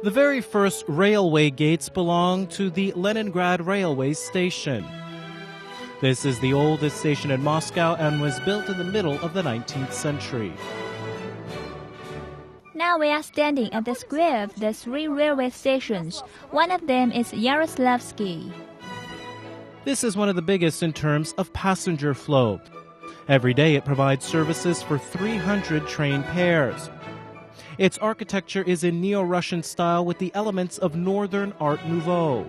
The very first railway gates belong to the Leningrad Railway Station. This is the oldest station in Moscow and was built in the middle of the 19th century. Now we are standing at the square of the three railway stations. One of them is Yaroslavsky. This is one of the biggest in terms of passenger flow. Every day it provides services for 300 train pairs. Its architecture is in Neo-Russian style with the elements of Northern Art Nouveau.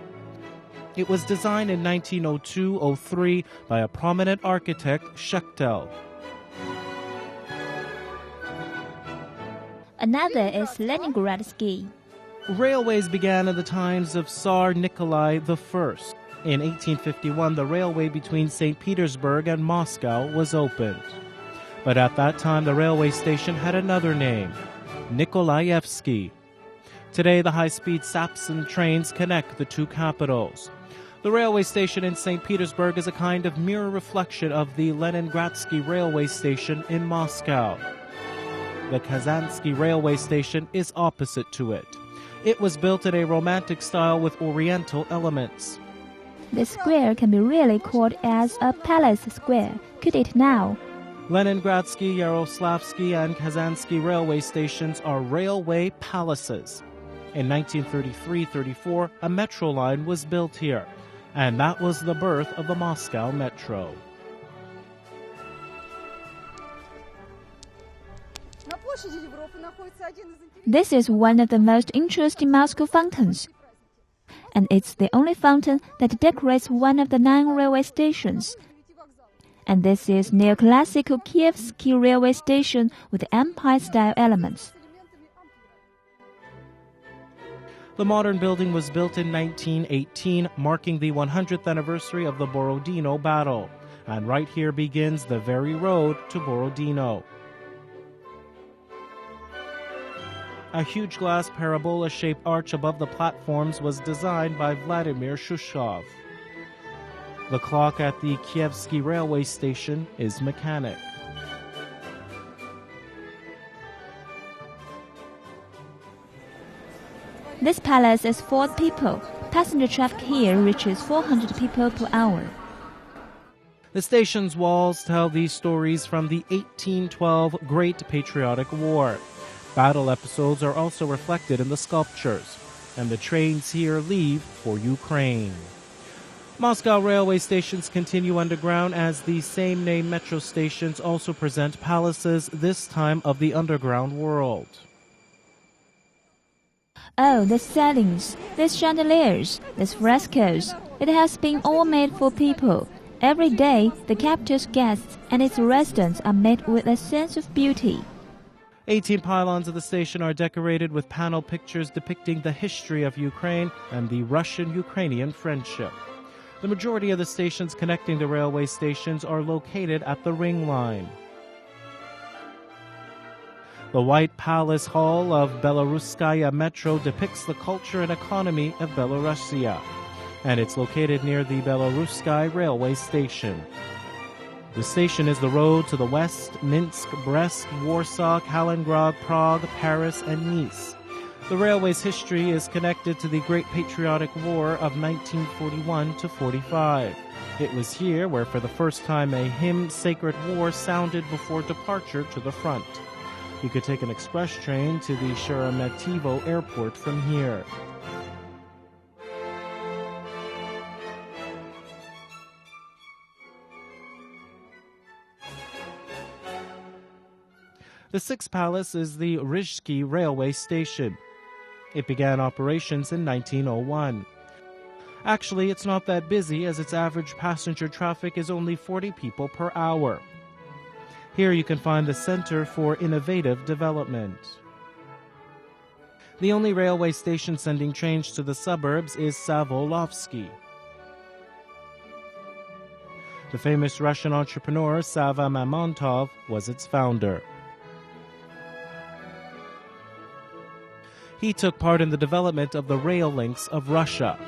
It was designed in 1902-03 by a prominent architect, Shechtel. Another is Leningradsky. Railways began in the times of Tsar Nikolai I. In 1851, the railway between St. Petersburg and Moscow was opened. But at that time, the railway station had another name, Nikolaevsky. Today, the high-speed Sapsan trains connect the two capitals. The railway station in St. Petersburg is a kind of mirror reflection of the Leningradsky railway station in Moscow. The Kazansky railway station is opposite to it. It was built in a romantic style with oriental elements. The square can be really called as a palace square, could it now? Leningradsky, Yaroslavsky, and Kazansky railway stations are railway palaces. In 1933-34, a metro line was built here, and that was the birth of the Moscow Metro. This is one of the most interesting Moscow fountains, and it's the only fountain that decorates one of the 9 railway stations. And this is neoclassical Kievsky railway station with empire-style elements. The modern building was built in 1918, marking the 100th anniversary of the Borodino battle. And right here begins the very road to Borodino. A huge glass parabola-shaped arch above the platforms was designed by Vladimir Shushkov. The clock at the Kievsky railway station is mechanic. This palace is full of people. Passenger traffic here reaches 400 people per hour. The station's walls tell these stories from the 1812 Great Patriotic War. Battle episodes are also reflected in the sculptures, and the trains here leave for Ukraine. Moscow railway stations continue underground as the same-name metro stations also present palaces, this time of the underground world. Oh, the ceilings, these chandeliers, these frescoes, it has been all made for people. Every day, the capital's guests and its residents are met with a sense of beauty. 18 pylons of the station are decorated with panel pictures depicting the history of Ukraine and the Russian-Ukrainian friendship. The majority of the stations connecting the railway stations are located at the Ring Line. The White Palace Hall of Belaruskaya Metro depicts the culture and economy of Belarusia, and it's located near the Belaruskaya railway station. The station is the road to the west: Minsk, Brest, Warsaw, Kaliningrad, Prague, Paris, and Nice. The railway's history is connected to the Great Patriotic War of 1941-45. It was here where for the first time a hymn, Sacred War, sounded before departure to the front. You could take an express train to the Sheremetyevo airport from here. The sixth palace is the Rizhsky railway station. It began operations in 1901. Actually, it's not that busy as its average passenger traffic is only 40 people per hour. Here you can find the Center for Innovative Development. The only railway station sending trains to the suburbs is Savolovsky. The famous Russian entrepreneur Sava Mamontov was its founder. He took part in the development of the rail links of Russia.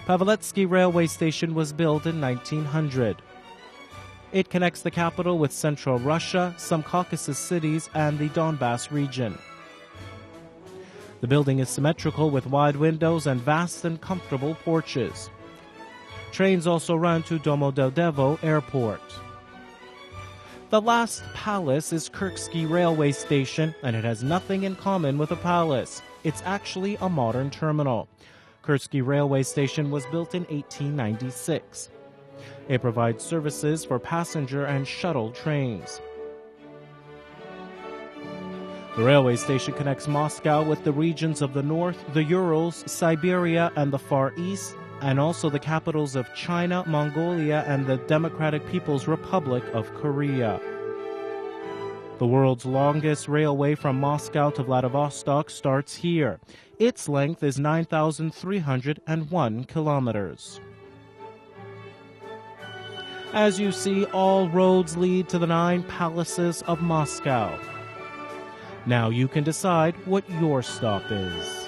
Paveletsky railway station was built in 1900. It connects the capital with central Russia, some Caucasus cities, and the Donbas region. The building is symmetrical with wide windows and vast and comfortable porches. Trains also run to Domodedovo Airport. The last palace is Kurksky Railway Station, and it has nothing in common with a palace. It's actually a modern terminal. Kurksky Railway Station was built in 1896. It provides services for passenger and shuttle trains. The railway station connects Moscow with the regions of the north, the Urals, Siberia, and the Far East, and also the capitals of China, Mongolia, and the Democratic People's Republic of Korea. The world's longest railway from Moscow to Vladivostok starts here. Its length is 9,301 kilometers. As you see, all roads lead to the 9 palaces of Moscow. Now you can decide what your stop is.